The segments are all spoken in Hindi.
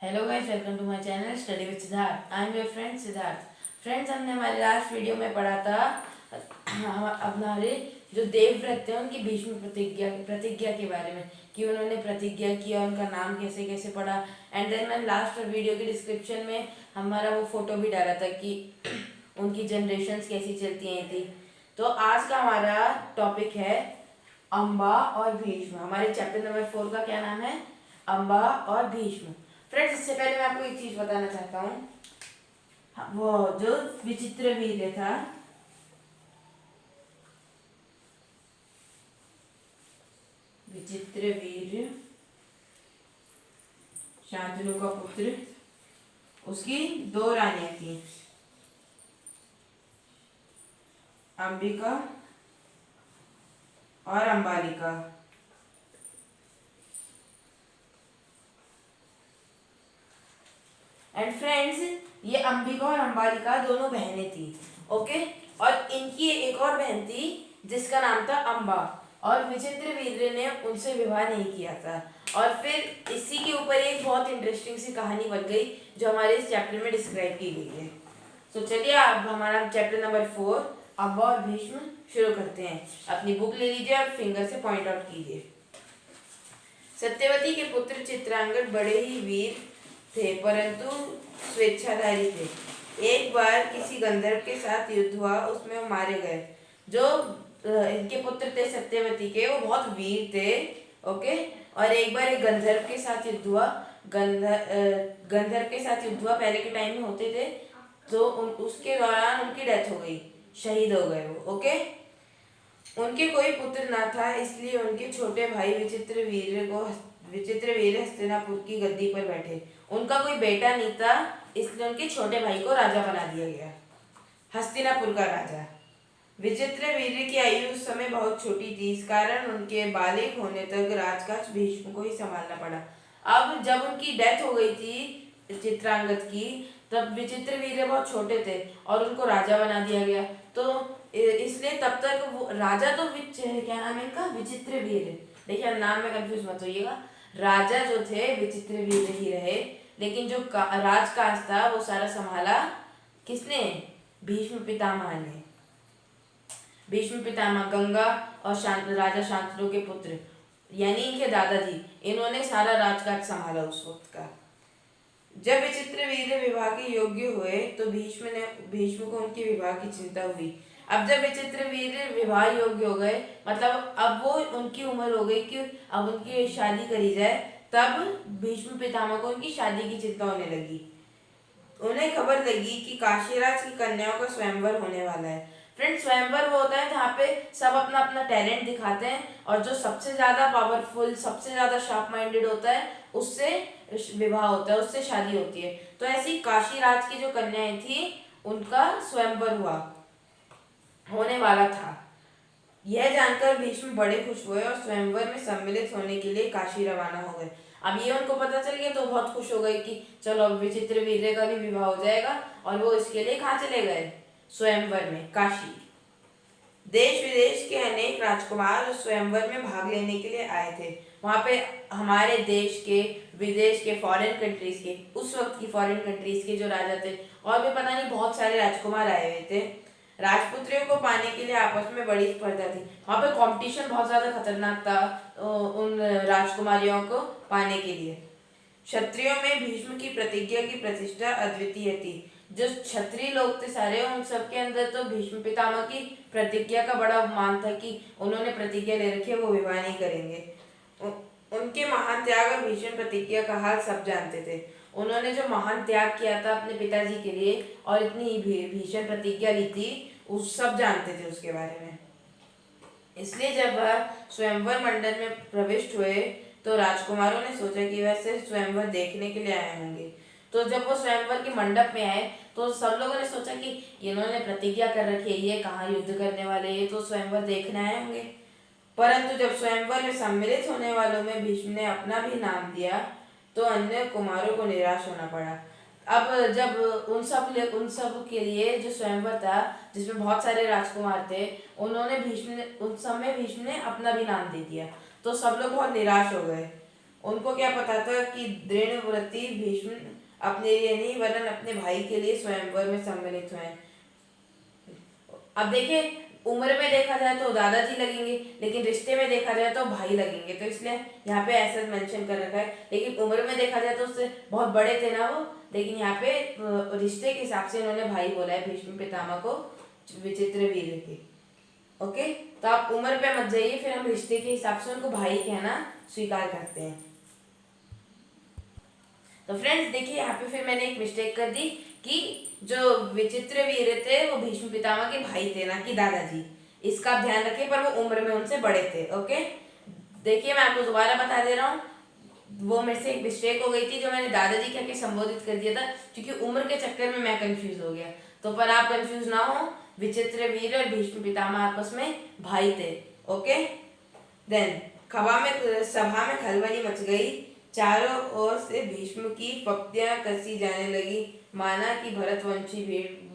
Hello guys, welcome to my channel study with Siddharth. I am your friend Siddharth. Friends, हमने हमारे लास्ट वीडियो में पढ़ा था हमारे जो देवव्रत थे उनकी भीष्म प्रतिज्ञा के बारे में, कि उन्होंने प्रतिज्ञा किया, उनका नाम कैसे कैसे पढ़ा। एंड देन मैंने लास्ट वीडियो के डिस्क्रिप्शन में हमारा वो फोटो भी डाला था कि उनकी जनरेशन्स कैसी चलती हैं थी। तो आज का हमारा टॉपिक है अम्बा और भीष्म। हमारे चैप्टर नंबर 4 का क्या नाम है? अम्बा और भीष्म। फ्रेंड्स, इससे पहले मैं आपको एक चीज बताना चाहता हूँ। वो जो विचित्र वीर्य था, विचित्र वीर्य शांतनु का पुत्र, उसकी दो रानियां थी, अंबिका और अंबालिका। एंड फ्रेंड्स, ये अंबिका और अंबालिका दोनों बहनें थी। ओके, और इनकी एक और बहन थी जिसका नाम था अंबा, और विचित्र वीर्य ने उनसे विवाह नहीं किया था। और फिर इसी के ऊपर एक बहुत इंटरेस्टिंग सी कहानी बन गई जो हमारे इस चैप्टर में डिस्क्राइब की गई है। तो चलिए अब हमारा चैप्टर नंबर 4 अम्बा और भीष्म शुरू करते हैं। अपनी बुक ले लीजिए और फिंगर से पॉइंट आउट कीजिए। सत्यवती के पुत्र चित्रांगद बड़े ही वीर थे, परंतु स्वेच्छाधारी थे। एक बार किसी गंधर्व के साथ युद्ध हुआ, उसमें वो मारे गए। जो इनके पुत्र थे सत्यवती के, वो बहुत वीर थे। ओके, और एक बार एक गंधर्व के साथ युद्ध हुआ। गंधर्व के साथ युद्ध हुआ, पहले के टाइम में होते थे। तो उसके दौरान उनकी डेथ हो गई, शहीद हो गए वो। ओके, उनके कोई पुत्र ना था, इसलिए उनके छोटे भाई विचित्र वीर हस्तिनापुर की गद्दी पर बैठे। उनका कोई बेटा नहीं था, इसलिए उनके छोटे भाई को राजा बना दिया गया, हस्तिनापुर का राजा। विचित्र वीर की आयु उस समय बहुत छोटी थी, इस कारण उनके बालिग होने तक राजकाज भीष्म को ही संभालना पड़ा। अब जब उनकी डेथ हो गई थी चित्रांगद की, तब विचित्र वीर बहुत छोटे थे और उनको राजा बना दिया गया। तो इसलिए तब तक वो राजा तो क्या नाम है इनका? विचित्र वीर। देखिए, नाम में कंफ्यूज मत होइएगा। राजा जो थे विचित्र वीर ही रहे, लेकिन जो राजकाज था वो सारा संभाला किसने? भीष्म पितामह ने। भीष्म पितामह गंगा और राजा शांतनु के पुत्र, यानी इनके दादाजी, इन्होंने सारा राजकाज संभाला उस वक्त का। जब विचित्र वीर विवाह के योग्य हुए तो भीष्म को उनके विवाह की चिंता हुई। अब जब विचित्र वीर विवाह योग्य हो गए, मतलब अब वो उनकी उम्र हो गई कि अब उनकी शादी करी जाए, तब भीष्म पितामह को उनकी शादी की चिंता होने लगी। उन्हें खबर लगी कि काशीराज की कन्याओं का स्वयंवर होने वाला है। फ्रेंड्स, स्वयंवर वो होता है जहाँ पे सब अपना अपना टैलेंट दिखाते हैं, और जो सबसे ज्यादा पावरफुल, सबसे ज्यादा शार्प माइंडेड होता है, उससे विवाह होता है, उससे शादी होती है। तो ऐसी काशीराज की जो कन्याएं थी, उनका स्वयंवर होने वाला था। यह जानकर भीष्म बड़े खुश हुए और स्वयंवर में सम्मिलित होने के लिए काशी रवाना हो गए। अब ये उनको पता चल गया तो बहुत खुश हो गए कि चलो अब विचित्र वीर्य का भी विवाह हो जाएगा। और वो इसके लिए कहाँ चले गए? स्वयंवर में, काशी। देश विदेश के अनेक राजकुमार उस स्वयंवर में भाग लेने के लिए आए थे। वहां पे हमारे देश के, विदेश के, फॉरेन कंट्रीज के, उस वक्त की फॉरेन कंट्रीज के जो राजा थे, और भी पता नहीं बहुत सारे राजकुमार आए हुए थे। राजपुत्रियों को पाने के लिए आपस में बड़ी स्पर्धा थी। वहां पे कंपटीशन बहुत ज्यादा खतरनाक था उन राजकुमारियों को पाने के लिए। क्षत्रियों में भीष्म की प्रतिज्ञा की प्रतिष्ठा अद्वितीय थी। जो क्षत्रिय लोग थे सारे, उन सबके अंदर तो भीष्म पितामह की प्रतिज्ञा का बड़ा मान था कि उन्होंने प्रतिज्ञा ले रखी है, वो विवाह नहीं करेंगे। उनके महान त्याग और भीषण प्रतिज्ञा का हाल सब जानते थे। उन्होंने जो महान त्याग किया था अपने पिताजी के लिए और इतनी भीषण प्रतिज्ञा ली थी, उस सब जानते थे उसके बारे में। इसलिए जब वह स्वयंवर मंडल में प्रविष्ट हुए तो राजकुमारों ने सोचा कि वह सिर्फ स्वयंवर देखने के लिए आए होंगे। तो जब वो स्वयंवर के मंडप में आए तो सब लोगों ने सोचा कि इन्होंने प्रतिज्ञा कर रखी है, ये कहाँ युद्ध करने वाले, ये तो स्वयंवर देखने आए होंगे। परंतु जब स्वयंवर में सम्मिलित होने वालों में भीष्म ने अपना भी नाम दिया तो अन्य कुमारों को निराश होना पड़ा। अब जब उन सब के लिए जो स्वयंवर था, जिसमें बहुत सारे राजकुमार थे, उन सब में भीष्म ने अपना भी नाम दे दिया, तो सब लोग बहुत निराश हो गए। उनको क्या पता था कि दृढ़व्रती भीष्म अपने लिए नहीं वरन अपने भाई के लिए स्वयंवर में सम्मिलित हुए। अब देखिए, उम्र में देखा जाए तो दादाजी लगेंगे, लेकिन रिश्ते में देखा जाए तो भाई लगेंगे, तो इसलिए यहाँ पे ऐसा मेंशन कर रखा है। लेकिन उम्र में देखा जाए तो उससे बहुत बड़े थे ना वो, लेकिन यहाँ पे रिश्ते के हिसाब से इन्होंने भाई बोला है भीष्म पितामह को विचित्रवीर्य के। ओके, तो आप उम्र पे मत जाइए, फिर हम रिश्ते के हिसाब से उनको भाई कहना स्वीकार करते हैं। तो फ्रेंड्स देखिए, यहाँ पे फिर मैंने एक मिस्टेक कर दी कि जो विचित्रवीर्य थे वो भीष्म पितामह के भाई थे, ना कि दादाजी। इसका आप ध्यान रखिए, पर वो उम्र में उनसे बड़े थे। ओके, देखिए मैं आपको दोबारा बता दे रहा हूँ, वो मेरे से एक मिस्टेक हो गई थी जो मैंने दादाजी कह के संबोधित कर दिया था, क्योंकि उम्र के चक्कर में मैं कंफ्यूज हो गया। तो पर आप कंफ्यूज ना हो, विचित्रवीर्य और भीष्म पितामह आपस में भाई थे। ओके, देन सभा में खलबली मच गई। चारों ओर से भीष्म की पक्तियां कसी जाने लगी, माना कि भरतवंशी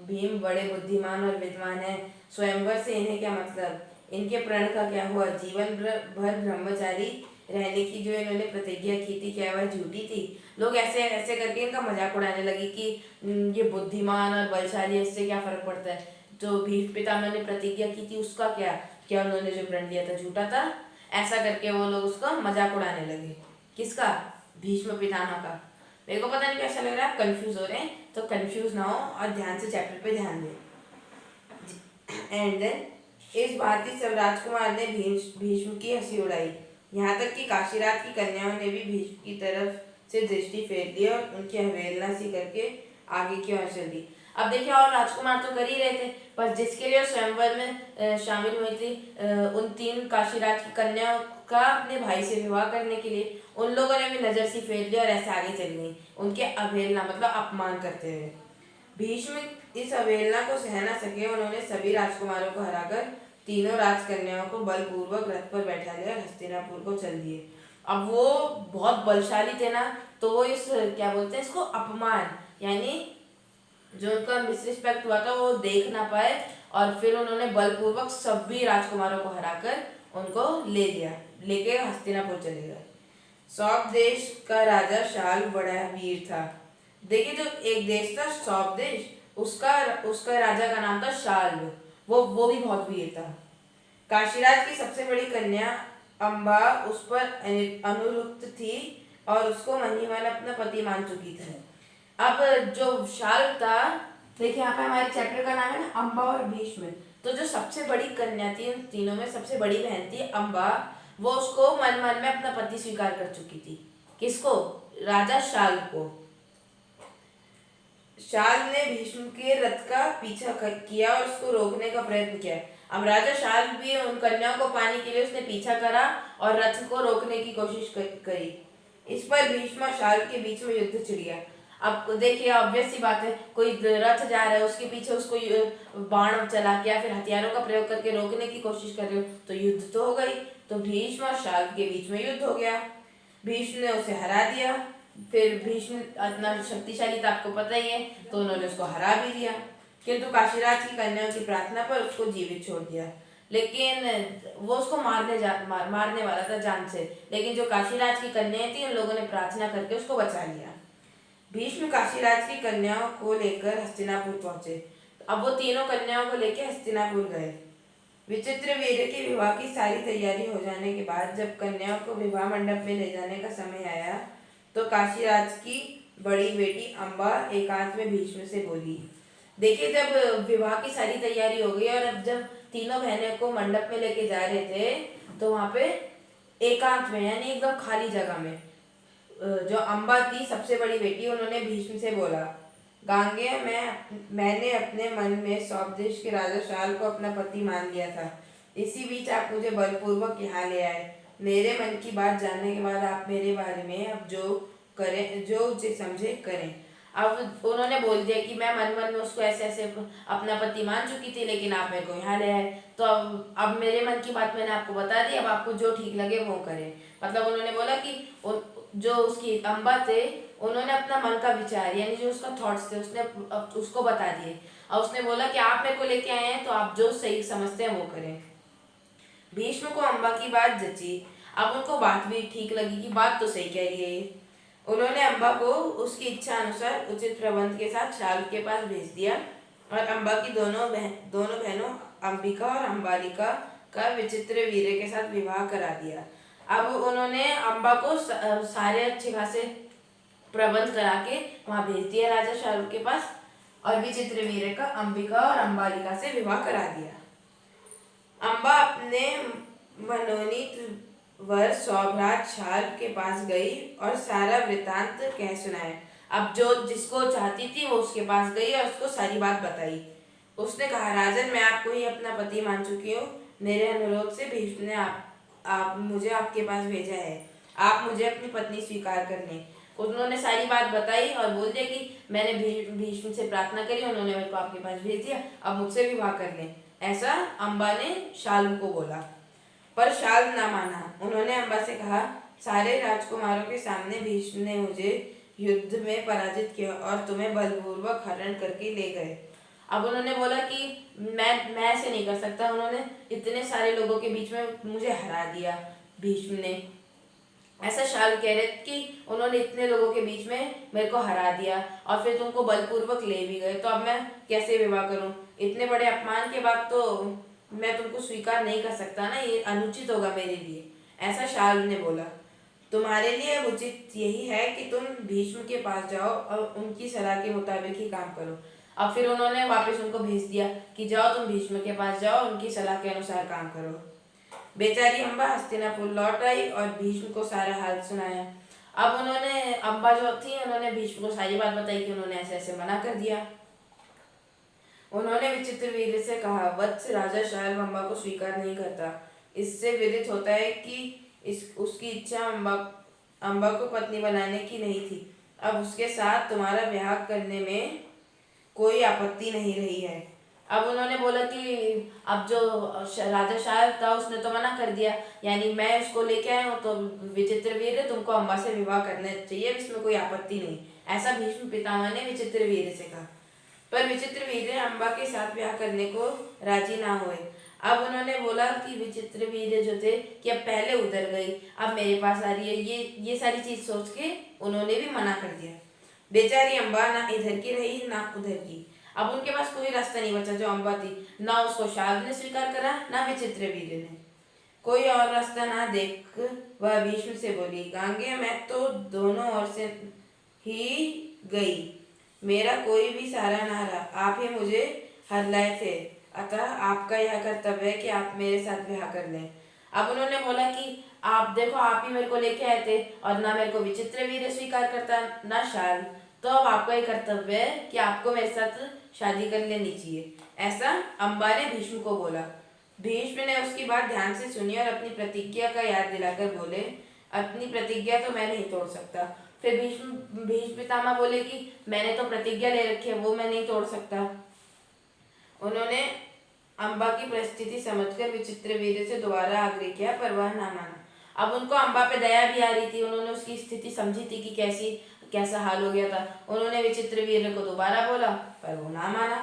भीम बड़े बुद्धिमान और विद्वान हैं। स्वयंवर से इन्हें क्या मतलब, इनके प्रण का क्या हुआ, जीवन भर ब्रह्मचारी रहने की जो इन्होंने प्रतिज्ञा की थी, क्या वह झूठी थी। लोग ऐसे ऐसे करके इनका मजाक उड़ाने लगे कि ये बुद्धिमान और बलशाली, इससे क्या फर्क पड़ता है, जो भीष्म पितामह ने प्रतिज्ञा की थी उसका क्या, क्या उन्होंने जो प्रण लिया था झूठा था। ऐसा करके वो लोग उसका मजाक उड़ाने लगे। किसका, भीष्म पितामह का। मेरे को पता नहीं कैसा लग रहा है, आप कंफ्यूज हो रहे हैं, तो कंफ्यूज ना हो और ध्यान से चैप्टर पे ध्यान दें। एंड देन इस भांति सब राजकुमार ने भीष्म की हंसी उड़ाई, यहाँ तक कि काशीराज की कन्याओं ने भी भीष्म की तरफ से दृष्टि फेर ली और उनकी अवहेलना सी करके आगे की ओर चल दी। अब देखिए, और राजकुमार तो कर ही रहे थे, पर जिसके लिए स्वयंवर में शामिल हुई थी, उन 3 काशीराज की कन्याओं का अपने भाई से विवाह करने के लिए उन लोगों ने भी नजर सी फेर ली और ऐसे आगे चल गई, उनके अवहेलना मतलब अपमान करते हुए। भीष्म इस अवहेलना को सह न सके, उन्होंने सभी राजकुमारों को हराकर तीनों राजकन्याओं को बलपूर्वक रथ पर बैठा लिया और हस्तिनापुर को चल दिए। अब वो बहुत बलशाली थे ना, तो वो इस क्या बोलते हैं इसको, अपमान, यानी जो उनका मिसरिस्पेक्ट हुआ था वो देख ना पाए, और फिर उन्होंने बलपूर्वक सभी राजकुमारों को हराकर उनको ले लिया, लेके हस्तिनापुर चले गए। सौप देश का राजा शाल बड़ा वीर था। देखिए, जो एक देश था सौप देश, उसका उसका राजा का नाम था शाल, वो भी बहुत वीर था। काशीराज की सबसे बड़ी कन्या अम्बा उस पर अनुरक्त थी और उसको महीवाल अपना पति मान चुकी थी। अब जो शाल था, देखिए यहाँ पे हमारे चैप्टर का नाम है ना अम्बा और भीष्म, तो जो सबसे बड़ी कन्या थी, उन तीनों में सबसे बड़ी बहन थी अम्बा, वो उसको मन मन में अपना पति स्वीकार कर चुकी थी। किसको, राजा शाल को। शाल ने भीष्म के रथ का पीछा किया और उसको रोकने का प्रयत्न किया। अब राजा शाल भी उन कन्याओं को पाने के लिए उसने पीछा करा और रथ को रोकने की कोशिश करी। इस पर भीष्म और शाल के बीच में युद्ध छिड़ गया। अब देखिए, ऑब्वियस सी बात है, कोई रथ जा रहा है, उसके पीछे उसको बाण चला के या फिर हथियारों का प्रयोग करके रोकने की कोशिश कर रहे हो, तो युद्ध तो हो गई। तो भीष्म और शाल के बीच में युद्ध हो गया। भीष्म ने उसे हरा दिया। फिर भीष्म इतना शक्तिशाली था, आपको पता ही है, तो उन्होंने उसको हरा भी दिया, किंतु काशीराज की कन्याओं की प्रार्थना पर उसको जीवित छोड़ दिया। लेकिन वो उसको मारने वाला था जान से, लेकिन जो काशीराज की कन्याएं थी, उन लोगों ने प्रार्थना करके उसको बचा लिया। भीष्म काशीराज की कन्याओं को लेकर हस्तिनापुर पहुंचे। अब वो तीनों कन्याओं को लेकर हस्तिनापुर गए। विचित्रवीर्य के विवाह की सारी तैयारी हो जाने के बाद जब कन्याओं को विवाह मंडप में ले जाने का समय आया, तो काशीराज की बड़ी बेटी अम्बा एकांत में भीष्म से बोली। देखिए, जब विवाह की सारी तैयारी हो गई और अब जब तीनों बहनों को मंडप में लेके जा रहे थे, तो वहां पे एकांत में यानी एकदम खाली जगह में जो अम्बा थी सबसे बड़ी बेटी, उन्होंने भीष्म से बोला, गांगे मैंने अपने मन में सौप देश के राजा शाल को अपना पति मान लिया था। इसी बीच आप मुझे बलपूर्वक यहाँ ले आए। मेरे मन की बात जानने के बाद आप मेरे बारे में अब जो करें, जो उचित समझे करें। अब उन्होंने बोल दिया कि मैं मन मन में उसको ऐसे ऐसे अपना पति मान चुकी थी, लेकिन आप मेरे को यहाँ ले आए, तो अब मेरे मन की बात मैंने आपको बता दी, अब आपको जो ठीक लगे वो करें। मतलब उन्होंने बोला कि जो उसकी अम्बा थे, उन्होंने अपना मन का विचार यानी जो उसका थॉट्स थे उसने उसको बता दिए, और उसने बोला कि आप मेरे को लेके आए हैं, तो आप जो सही समझते हैं वो करें। भीष्म को अम्बा की बात जची। अब उनको बात भी ठीक लगी कि बात तो सही कह रही है ये। उन्होंने अम्बा को उसकी इच्छा अनुसार उचित प्रबंध के साथ शाल्व के पास भेज दिया और अम्बा की दोनों बहनों अंबिका और अम्बालिका का विचित्र वीर्य के साथ विवाह करा दिया। अब उन्होंने अम्बा को सारे अच्छे खासे प्रबंध करा के वहां भेज दिया राजा शाल्व के पास और विचित्र वीर्य का अंबिका और अम्बालिका से विवाह करा दिया। अम्बा अपने मनोनीत वर सौभ्रात शाल्व के पास गई और सारा वृतांत कह सुनाया। अब जो जिसको चाहती थी वो उसके पास गई और उसको सारी बात बताई। उसने कहा, राजन, मैं आपको ही अपना पति मान चुकी हूँ। मेरे अनुरोध से भीष्म ने आप मुझे आपके पास भेजा है। आप मुझे अपनी पत्नी स्वीकार कर लें। उन्होंने सारी बात बताई और बोल दिया कि मैंने भीष्म से प्रार्थना करी, उन्होंने मेरे को आपके पास भेज दिया, अब मुझसे विवाह कर लें। ऐसा अम्बा ने शाल्व को बोला, पर शाल्व ना माना। उन्होंने अम्बा से कहा, सारे राजकुमारों के सामने भीष्म ने मुझे युद्ध में पराजित किया और तुम्हें बलपूर्वक हरण करके ले गए। अब उन्होंने बोला कि मैं ऐसे नहीं कर सकता, उन्होंने इतने सारे लोगों के बीच में मुझे हरा दिया भीष्म ने। ऐसा शाल्व कह रहे कि उन्होंने इतने लोगों के बीच में मेरे को हरा दिया और फिर तुमको बलपूर्वक ले भी गए, तो अब मैं कैसे विवाह करूं? इतने बड़े अपमान के बाद तो मैं तुमको स्वीकार नहीं कर सकता ना, ये अनुचित होगा मेरे लिए। ऐसा शाल्व ने बोला। तुम्हारे लिए उचित यही है कि तुम भीष्म के पास जाओ और उनकी सलाह के मुताबिक ही काम करो। अब फिर उन्होंने वापस उनको भेज दिया कि जाओ तुम भीष्म के पास जाओ, उनकी सलाह के अनुसार काम करो। बेचारी अम्बा हस्तिनापुर लौट आई और भीष्म को सारा हाल सुनाया। अब उन्होंने अम्बा जो थी उन्होंने भीष्म को सारी बात बताई कि उन्होंने ऐसे ऐसे मना कर दिया। उन्होंने विचित्र वीर्य से कहा, वत्स, राजा शाल्व अम्बा को स्वीकार नहीं करता। इससे विदित होता है कि उसकी इच्छा अम्बा को पत्नी बनाने की नहीं थी। अब उसके साथ तुम्हारा ब्याह करने में कोई आपत्ति नहीं रही है। अब उन्होंने बोला कि अब जो राजा शाल्व था उसने तो मना कर दिया, यानी मैं उसको लेके आया हूँ, तो विचित्र वीर्य तुमको अम्बा से विवाह करना चाहिए, इसमें कोई आपत्ति नहीं। ऐसा भीष्म पितामह ने विचित्र वीर्य से कहा। पर विचित्र वीर्य अम्बा के साथ ब्याह करने को राजी ना हुए। अब उन्होंने बोला कि विचित्र वीर्य जो थे कि अब पहले उधर गई, अब मेरे पास आ रही है, ये सारी चीज सोच के उन्होंने भी मना कर दिया। बेचारी अम्बा ना इधर की रही ना उधर की। अब उनके पास कोई रास्ता नहीं बचा। जो अम्बा थी, ना उसको शाल्व ने स्वीकार करा ना विचित्र वीर्य ने। कोई और रास्ता ना देख वह भीष्म से बोली, गांगे, मैं तो दोनों ओर से ही गई, मेरा कोई भी सहारा ना रहा, आप ही मुझे हर लाए थे, अतः आपका यह कर्तव्य है कि आप मेरे साथ ब्याह कर लें। अब उन्होंने बोला कि आप देखो, आप ही मेरे को लेके आए थे और ना मेरे को विचित्र वीर्य स्वीकार करता ना शाल्व, तो अब आपका ये कर्तव्य है कि आपको मेरे साथ शादी कर लेनी चाहिए। ऐसा अम्बा ने भीष्म को बोला। भीष्म ने उसकी बात ध्यान से सुनी और अपनी प्रतिज्ञा का याद दिलाकर बोले, अपनी प्रतिज्ञा तो मैं नहीं तोड़ सकता। फिर भीष्म पितामह बोले कि मैंने तो प्रतिज्ञा ले रखी है, वो मैं नहीं तोड़ सकता। उन्होंने अम्बा की परिस्थिति समझकर विचित्र वीर्य से दोबारा आग्रह किया, पर वह ना माना। अब उनको अम्बा पे दया भी आ रही थी, उन्होंने उसकी स्थिति समझी थी कि कैसा हाल हो गया था। उन्होंने विचित्र वीर्य को दोबारा बोला, पर वो ना माना।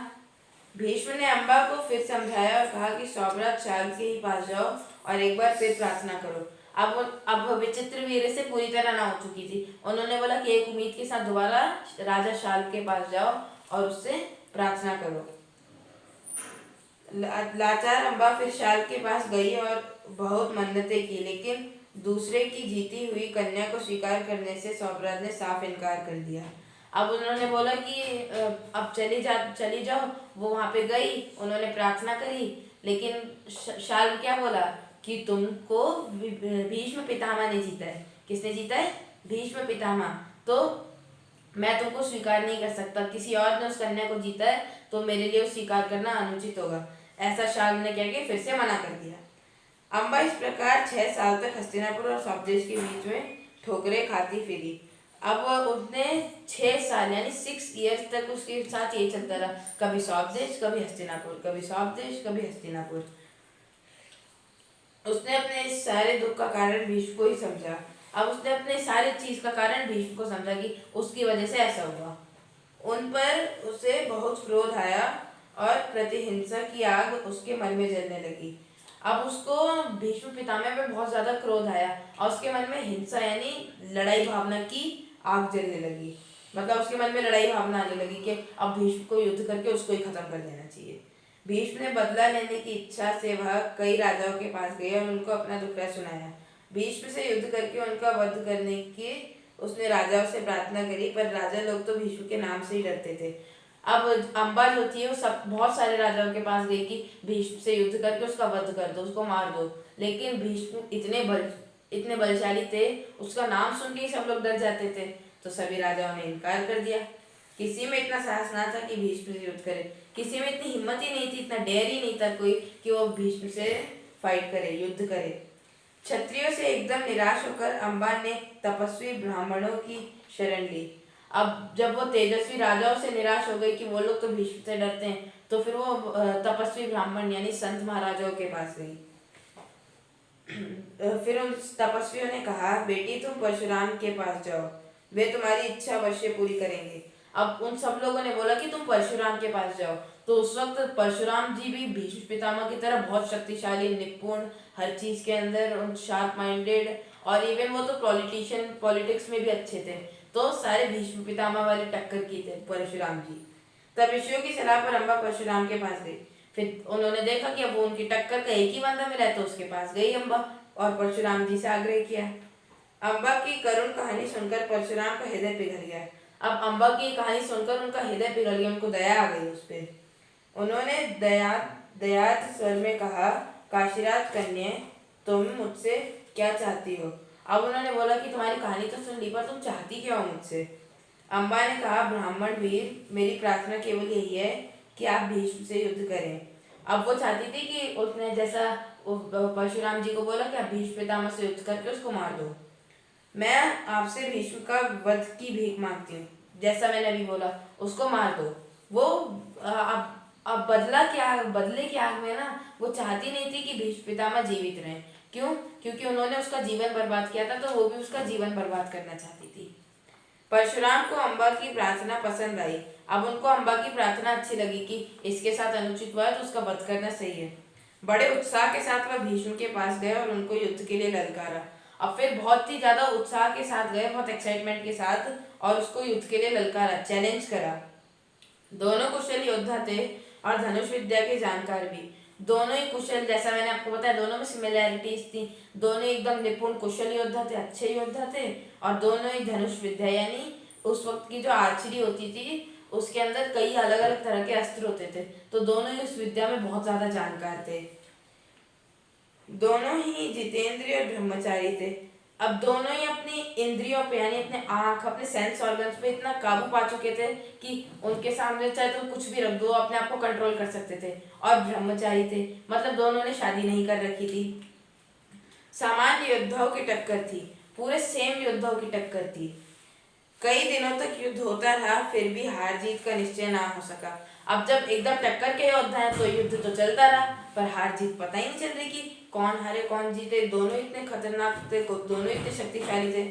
भीष्म ने अम्बा को फिर समझाया और कहा कि सौभ्रात शाल्व के ही पास जाओ और एक बार फिर प्रार्थना करो। अब विचित्र वीर्य से पूरी तरह ना हो चुकी थी। उन्होंने बोला कि एक उम्मीद के साथ दोबारा राजा शाल्व के पास जाओ और उससे प्रार्थना करो। लाचार अम्बा फिर शाल्व के पास गई और बहुत मन्नतें की, लेकिन दूसरे की जीती हुई कन्या को स्वीकार करने से सौभ्रात ने साफ इनकार कर दिया। अब उन्होंने बोला कि अब चली जाओ। वो वहां पे गई, उन्होंने प्रार्थना करी, लेकिन शाल्व क्या बोला कि तुमको भीष्म पितामह ने जीता है। किसने जीता है? भीष्म पितामह। तो मैं तुमको स्वीकार नहीं कर सकता, किसी और ने उस कन्या को जीता है तो मेरे लिए स्वीकार करना अनुचित होगा। ऐसा शाल्व ने कह के फिर से मना कर दिया। अम्बा इस प्रकार 6 साल तक हस्तिनापुर और स्वदेश के बीच में ठोकरें खाती फिरी। अब उसने 6 साल यानी 6 ईयर्स तक उसके साथ यही चलता रहा, कभी स्वदेश कभी हस्तिनापुर, कभी स्वदेश कभी हस्तिनापुर। उसने अपने इस सारे दुख का कारण भीष्म को ही समझा। अब उसने अपने सारे चीज का कारण भीष्म को समझा कि उसकी वजह से ऐसा हुआ। उन पर उसे बहुत क्रोध आया और प्रतिहिंसा की आग उसके मन में जलने लगी। अब उसको भीष्म पितामह पे बहुत ज्यादा क्रोध आया और उसके मन में हिंसा यानी लड़ाई भावना की आग जलने लगी। मतलब उसके मन में लड़ाई भावना आने लगी कि अब भीष्म को युद्ध करके उसको ही खत्म कर देना चाहिए। भीष्म ने बदला लेने की इच्छा से वह कई राजाओं के पास गए और उनको अपना दुखड़ा सुनाया। भीष्म से युद्ध करके उनका वध करने की उसने राजाओं से प्रार्थना करी, पर राजा लोग तो भीष्म के नाम से ही डरते थे। अब अम्बा जो थी वो सब बहुत सारे राजाओं के पास गई कि भीष्म से युद्ध करके उसका वध कर दो, उसको मार दो। लेकिन भीष्म इतने बलशाली थे, उसका नाम सुन के ही सब लोग डर जाते थे। तो सभी राजाओं ने इनकार कर दिया। किसी में इतना साहस ना था कि भीष्म से युद्ध करे, किसी में इतनी हिम्मत ही नहीं थी, इतना डेयर ही नहीं था कोई कि वो भीष्म से फाइट करे, युद्ध करे। क्षत्रियों से एकदम निराश होकर अम्बा ने तपस्वी ब्राह्मणों की शरण ली। अब जब वो तेजस्वी राजाओं से निराश हो गई कि वो लोग तो भीष्म से डरते हैं, तो फिर वो तपस्वी ब्राह्मण यानी संत महाराजाओं के पास गई। फिर उन तपस्वियों ने कहा, बेटी तुम परशुराम के पास जाओ, वे तुम्हारी इच्छा अवश्य पूरी करेंगे। अब उन सब लोगों ने बोला कि तुम परशुराम के पास जाओ। तो उस वक्त परशुराम जी भी भीष्म पितामह की तरह बहुत शक्तिशाली, निपुण, हर चीज के अंदर शार्प माइंडेड, और इवन वो तो पॉलिटिक्स में भी अच्छे थे। तो सारे भीष्म पितामह वाले टक्कर की थे परशुराम जी। तब ऋषियों की सलाह पर अम्बा परशुराम के पास गई। फिर उन्होंने देखा कि अब वो उनकी टक्कर का एक ही बंदा मिला है, तो उसके पास गई अम्बा और परशुराम जी से आग्रह किया। अम्बा की करुण कहानी सुनकर परशुराम का हृदय पिघल गया। अब अम्बा की कहानी सुनकर उनका हृदय पिघल गया, उनको दया आ गई उस पर। उन्होंने दयाद स्वर में कहा, काशीराज कन्या, तुम मुझसे क्या चाहती हो? अब उन्होंने बोला कि तुम्हारी कहानी तो सुन ली, पर तुम चाहती क्या हो मुझसे? अम्बा ने कहा, ब्राह्मण वीर, मेरी प्रार्थना केवल यही है कि आप भीष्म से युद्ध करें। अब वो चाहती थी कि उसने जैसा परशुराम जी को बोला कि आप भीष्म पितामह से युद्ध करके उसको मार दो। मैं आपसे भीष्म का वध की भीख मांगती हूँ, जैसा मैंने अभी बोला, उसको मार दो। वो अब बदले की आग में ना वो चाहती नहीं थी कि भीष्म पितामह जीवित रहें। क्यों? क्योंकि उन्होंने उसका जीवन बर्बाद किया था, तो वो भी उसका जीवन बर्बाद करना चाहती थी। परशुराम को अम्बा की प्रार्थना पसंद आई। अब उनको अम्बा की प्रार्थना अच्छी लगी कि इसके साथ अनुचित हुआ है तो उसका वध करना सही है। बड़े उत्साह के साथ वह भीष्म के पास गए और उनको युद्ध के लिए ललकारा। अब फिर बहुत ही ज्यादा उत्साह के साथ गए, बहुत एक्साइटमेंट के साथ, और उसको युद्ध के लिए ललकारा, चैलेंज करा। दोनों कुशल योद्धा थे और धनुष विद्या के जानकार भी। दोनों ही कुशल, जैसा मैंने आपको बताया, दोनों में सिमिलैरिटीज थी। दोनों एकदम निपुण कुशल योद्धा थे, अच्छे योद्धा थे, और दोनों ही धनुष विद्या यानी उस वक्त की जो आर्चरी होती थी उसके अंदर कई अलग अलग तरह के अस्त्र होते थे। तो दोनों ही उस विद्या में बहुत ज्यादा जानकार थे। दोनों ही जितेंद्रिय और ब्रह्मचारी थे। अब दोनों ही अपनी इंद्रियों पे यानी अपने आंख, अपने सेंस ऑर्गन्स पे इतना काबू पा चुके थे कि उनके सामने चाहे तो कुछ भी रख दो, अपने आप को कंट्रोल कर सकते थे। और ब्रह्मचारी थे, मतलब दोनों ने शादी नहीं कर रखी थी। सामान्य योद्धाओं की टक्कर थी, पूरे सेम योद्धाओं की टक्कर थी। कई दिनों तक युद्ध होता रहा, फिर भी हार जीत का निश्चय ना हो सका। अब जब एकदम टक्कर के योद्धा है तो युद्ध तो चलता रहा, पर हार जीत पता ही नहीं चल रही कि कौन हारे कौन जीते। दोनों इतने खतरनाक थे, दोनों इतने शक्तिशाली थे।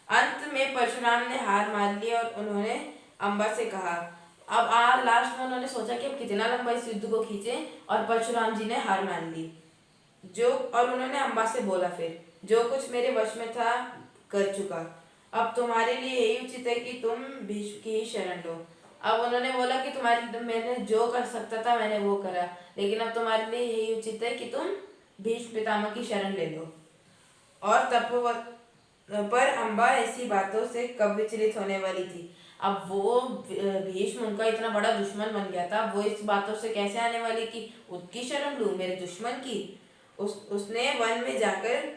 अंत में परशुराम ने हार मान ली और उन्होंने अम्बा से कहा, अब लास्ट में उन्होंने सोचा कि अब कितना लंबा इस युद्ध को खींचे, और परशुराम जी ने हार मान ली। और उन्होंने अम्बा से बोला, फिर जो कुछ मेरे वश में था कर चुका, अब तुम्हारे लिए यही उचित है कि तुम भीष्म की ही शरण लो। अब उन्होंने बोला कि मैंने जो कर सकता था मैंने वो करा, लेकिन अब तुम्हारे लिए यही उचित है कि तुम भीष्म पितामह की शरण ले लो। और तपोवन पर अम्बा ऐसी बातों से कब विचलित होने वाली थी? अब वो भीष्म उनका इतना बड़ा दुश्मन बन गया था, वो इस बातों से कैसे आने वाली कि उसकी शरण लूं, मेरे दुश्मन की? उसने वन में जाकर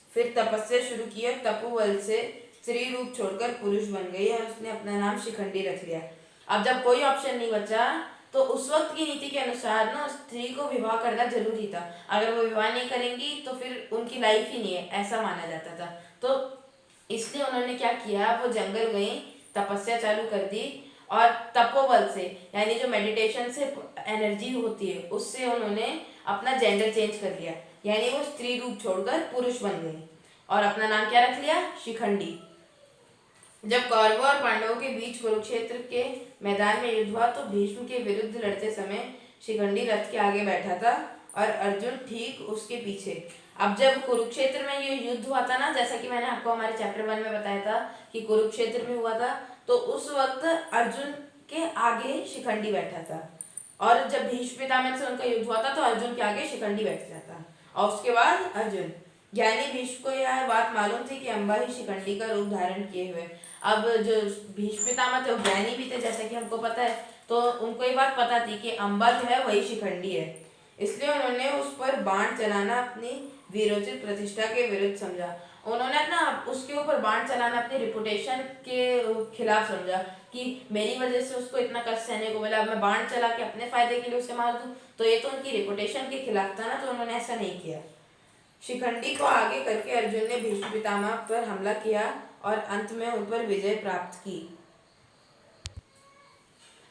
फिर तपस्या शुरू की और तपोबल से स्त्री रूप छोड़कर पुरुष बन गई और उसने अपना नाम शिखंडी रख लिया। अब जब कोई ऑप्शन नहीं बचा तो उस वक्त की नीति के अनुसार ना स्त्री को विवाह करना जरूरी था। अगर वो विवाह नहीं करेंगी तो फिर उनकी लाइफ ही नहीं है, ऐसा माना जाता था। तो इसलिए उन्होंने क्या किया, वो जंगल गई, तपस्या चालू कर दी, और तपोबल से यानी जो मेडिटेशन से एनर्जी होती है उससे उन्होंने अपना जेंडर चेंज कर लिया, यानी वो स्त्री रूप छोड़कर पुरुष बन गई और अपना नाम क्या रख लिया, शिखंडी। जब कौरवों और पांडवों के बीच कुरुक्षेत्र के मैदान में युद्ध हुआ तो भीष्म के विरुद्ध लड़ते समय शिखंडी रथ के आगे बैठा था और अर्जुन ठीक उसके पीछे। अब जब कुरुक्षेत्र में ये युद्ध हुआ था ना, जैसा कि मैंने आपको हमारे चैप्टर 1 में बताया था कि कुरुक्षेत्र में हुआ था, तो उस वक्त अर्जुन के आगे शिखंडी बैठा था, और जब भीष्म पितामह से उनका युद्ध हुआ था तो अर्जुन के आगे शिखंडी बैठ जाता, और उसके बाद अर्जुन। ज्ञानी भीष्म को यह बात मालूम थी कि अम्बा ही शिखंडी का रूप धारण किए हुए। अब जो भीष्म पितामह थे वो ज्ञानी भी थे, जैसा कि हमको पता है, तो उनको ये बात पता थी कि अम्बा जो है वही शिखंडी है, इसलिए उन्होंने उस पर बाण चलाना अपनी वीरोचित प्रतिष्ठा के विरुद्ध समझा। उन्होंने अपना उसके ऊपर बाण चलाना अपनी रिपुटेशन के खिलाफ समझा कि मेरी वजह से उसको इतना कष्ट सहने को मिला, मैं बाण चला के अपने फायदे के लिए उसे मार दूं, तो ये तो उनकी रिपुटेशन के खिलाफ था ना, तो उन्होंने ऐसा नहीं किया। शिखंडी को आगे करके अर्जुन ने भीष्म पितामह पर हमला किया और अंत में उन पर विजय प्राप्त की।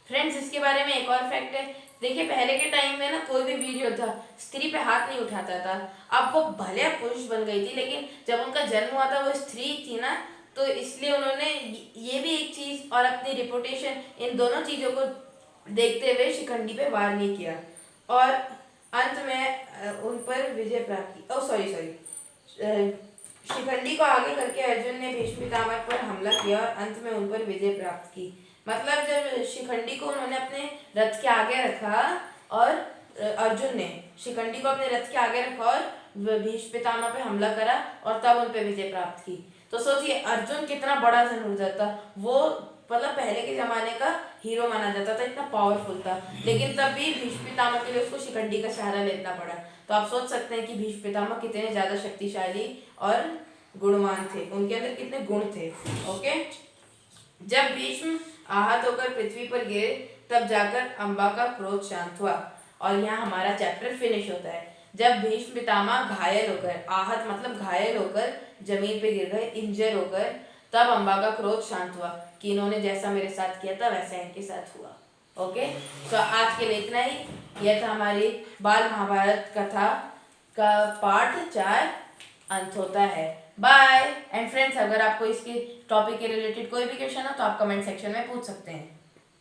फ्रेंड्स, इसके बारे में एक और फैक्ट है। देखिए, पहले के टाइम में ना कोई भी वीर योद्धा स्त्री पे हाथ नहीं उठाता था। अब वो भले पुरुष बन गई थी, लेकिन जब उनका जन्म हुआ था वो स्त्री थी ना, तो इसलिए उन्होंने ये भी एक चीज और अपनी रिपुटेशन, इन दोनों चीजों को देखते हुए शिखंडी पे वार नहीं किया और अंत में उन पर विजय प्राप्त की। ओ सॉरी, शिखंडी को आगे करके अर्जुन ने भीष्म पितामह पर हमला किया और अंत में उन पर विजय प्राप्त की। मतलब जब शिखंडी को उन्होंने अपने रथ के आगे रखा और अर्जुन ने शिखंडी को अपने रथ के आगे रखा और भीष्म पितामह पे हमला करा और तब उन पे विजय प्राप्त की। तो सोचिए अर्जुन कितना बड़ा धनुर्धर था, वो मतलब पहले के जमाने का हीरो माना जाता था, इतना पावरफुल था, लेकिन तब भी भीष्म पितामह के लिए उसको शिखंडी का सहारा लेना पड़ा। तो आप सोच सकते हैं कि भीष्म पितामह कितने ज्यादा शक्तिशाली और गुणवान थे, उनके अंदर कितने गुण थे। ओके, जब भीष्म आहत होकर पृथ्वी पर गिरे तब जाकर अम्बा का क्रोध शांत हुआ, और यहाँ हमारा चैप्टर फिनिश होता है। जब भीष्म पितामह घायल होकर, आहत मतलब घायल होकर जमीन पे गिर गए, इंजर होकर, तब अम्बा का क्रोध शांत हुआ कि इन्होंने जैसा मेरे साथ किया था वैसा इनके साथ हुआ। ओके, तो आज के लिए इतना ही। यह था हमारी बाल महाभारत कथा का पार्ट 4 अंत होता है। बाय। एंड फ्रेंड्स, अगर आपको इसके टॉपिक के रिलेटेड कोई भी क्वेश्चन हो तो आप कमेंट सेक्शन में पूछ सकते हैं।